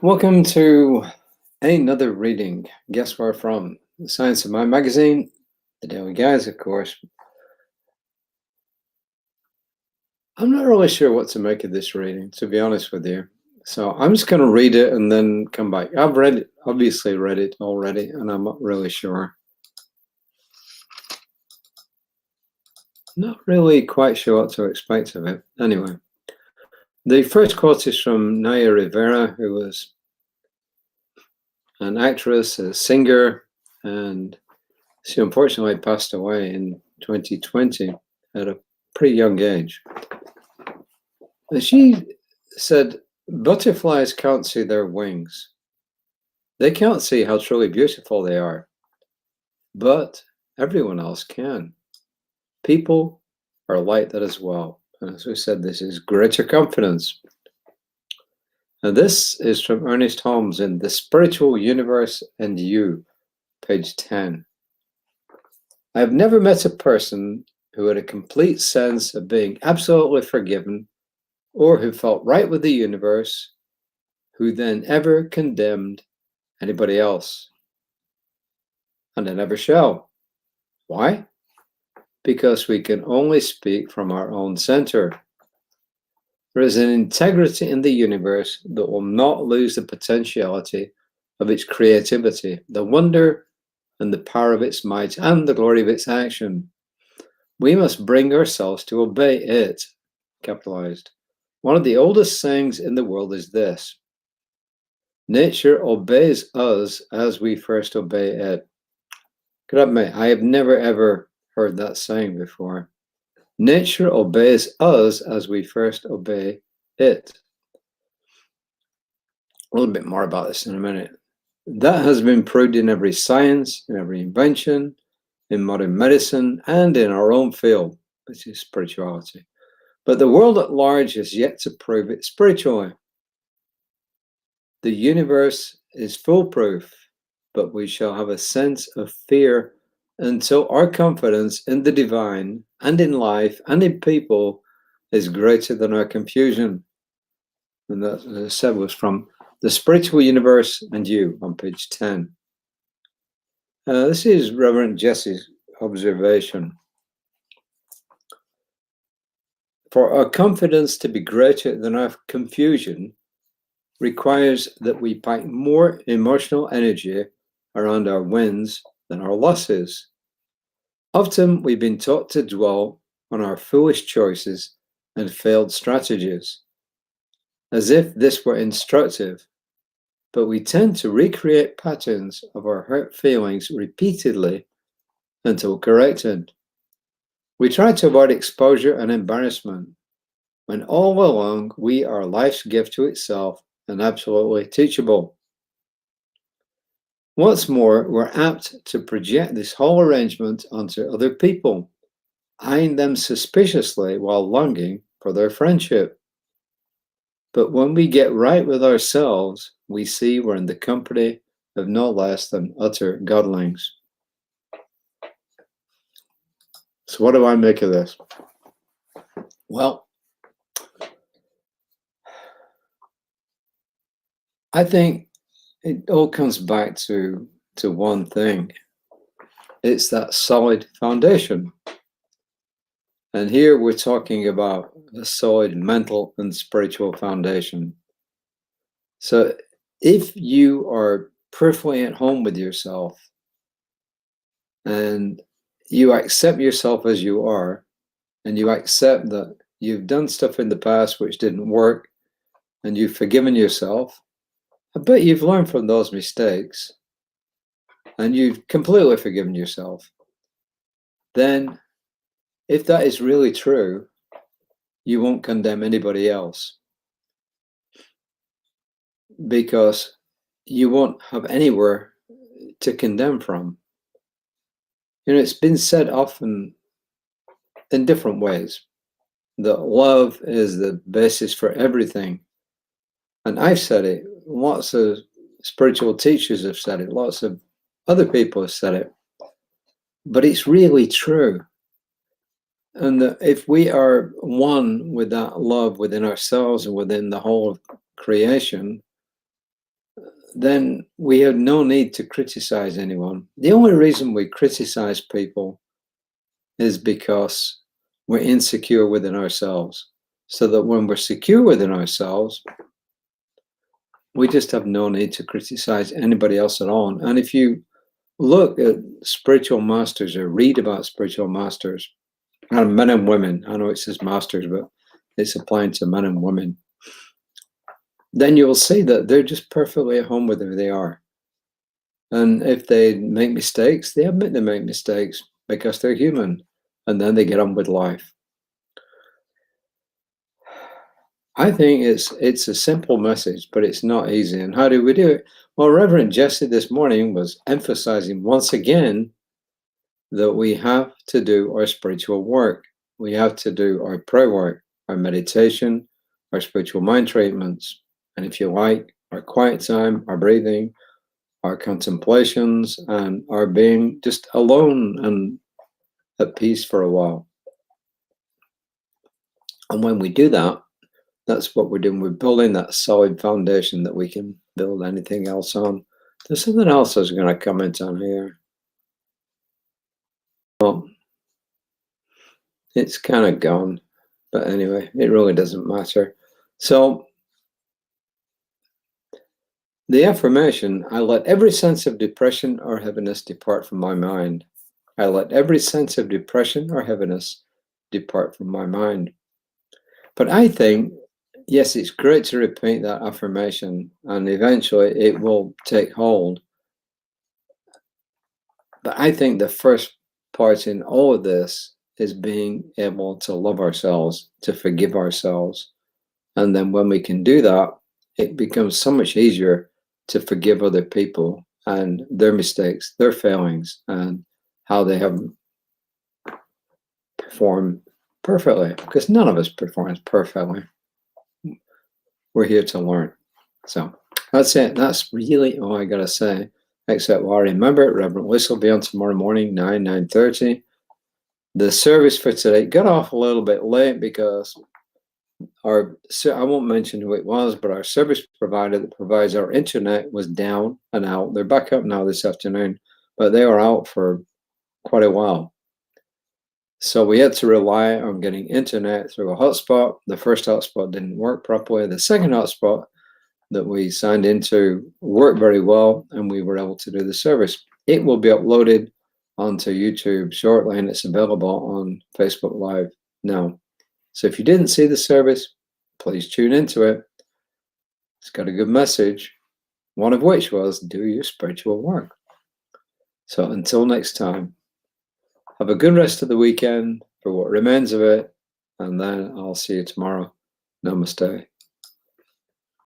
Welcome to another reading. Guess where from? The Science of Mind magazine, the Daily Guys, of course. I'm not really sure what to make of this reading, to be honest with you. So I'm just going to read it and then come back. I've read it, obviously read it already, and I'm not really sure. Not really quite sure what to expect of it. Anyway, the first quote is from Naya Rivera, who was an actress, a singer, and she unfortunately passed away in 2020 at a pretty young age. And she said, butterflies can't see their wings. They can't see how truly beautiful they are, but everyone else can. People are like that as well. And as we said, this is greater confidence. And this is from Ernest Holmes in The Spiritual Universe and You, page 10. I have never met a person who had a complete sense of being absolutely forgiven or who felt right with the universe, who then ever condemned anybody else. And I never shall. Why? Because we can only speak from our own center. There is an integrity in the universe that will not lose the potentiality of its creativity, the wonder and the power of its might, and the glory of its action. We must bring ourselves to obey it, capitalized. One of the oldest sayings in the world is this: nature obeys us as we first obey it. Could I admit, I have never ever heard that saying before. Nature obeys us as we first obey it. A little bit more about this in a minute. That has been proved in every science, in every invention, in modern medicine, and in our own field, which is spirituality. But the world at large has yet to prove it spiritually. The universe is foolproof, but we shall have a sense of fear until our confidence in the divine and in life and in people is greater than our confusion. And that, as I said, was from The Spiritual Universe and You on page 10. This is Reverend Jesse's observation. For our confidence to be greater than our confusion requires that we pack more emotional energy around our wins than our losses. Often we've been taught to dwell on our foolish choices and failed strategies, as if this were instructive, but we tend to recreate patterns of our hurt feelings repeatedly until corrected. We try to avoid exposure and embarrassment, when all along we are life's gift to itself and absolutely teachable. What's more, we're apt to project this whole arrangement onto other people, eyeing them suspiciously while longing for their friendship. But when we get right with ourselves, we see we're in the company of no less than utter godlings. So what do I make of this? Well, I think it all comes back to one thing. It's that solid foundation. And here we're talking about a solid mental and spiritual foundation. So if you are perfectly at home with yourself and you accept yourself as you are, and you accept that you've done stuff in the past which didn't work, and you've forgiven yourself, I bet you've learned from those mistakes, and you've completely forgiven yourself, then if that is really true, you won't condemn anybody else, because you won't have anywhere to condemn from. You know, it's been said often in different ways that love is the basis for everything. And I've said it, lots of spiritual teachers have said it, lots of other people have said it, but it's really true. And that if we are one with that love within ourselves and within the whole of creation, then we have no need to criticize anyone. The only reason we criticize people is because we're insecure within ourselves. So that when we're secure within ourselves, we just have no need to criticize anybody else at all. And if you look at spiritual masters or read about spiritual masters, and men and women, I know it says masters, but it's applying to men and women, then you will see that they're just perfectly at home with who they are. And if they make mistakes, they admit they make mistakes because they're human, and then they get on with life. I think it's a simple message, but it's not easy. And how do we do it? Well, Reverend Jesse this morning was emphasizing once again that we have to do our spiritual work. We have to do our prayer work, our meditation, our spiritual mind treatments, and if you like, our quiet time, our breathing, our contemplations, and our being just alone and at peace for a while. And when we do that, that's what we're doing. We're building that solid foundation that we can build anything else on. There's something else I was going to comment on here. Well, it's kind of gone, but anyway, it really doesn't matter. So the affirmation, I let every sense of depression or heaviness depart from my mind. I let every sense of depression or heaviness depart from my mind. But I think, yes, it's great to repeat that affirmation, and eventually it will take hold. But I think the first part in all of this is being able to love ourselves, to forgive ourselves. And then when we can do that, it becomes so much easier to forgive other people and their mistakes, their failings, and how they haven't performed perfectly, because none of us performs perfectly. We're here to learn. So that's it. That's really all I got to say. Except, well, remember, Reverend Bliss will be on tomorrow morning, 9:30. The service for today got off a little bit late because I won't mention who it was, but our service provider that provides our internet was down and out. They're back up now this afternoon, but they were out for quite a while. So we had to rely on getting internet through a hotspot. The first hotspot didn't work properly. The second hotspot that we signed into worked very well, and we were able to do the service. It will be uploaded onto YouTube shortly, and it's available on Facebook Live now. So if you didn't see the service, please tune into it. It's got a good message, one of which was do your spiritual work. So until next time, have a good rest of the weekend for what remains of it, and then I'll see you tomorrow. Namaste.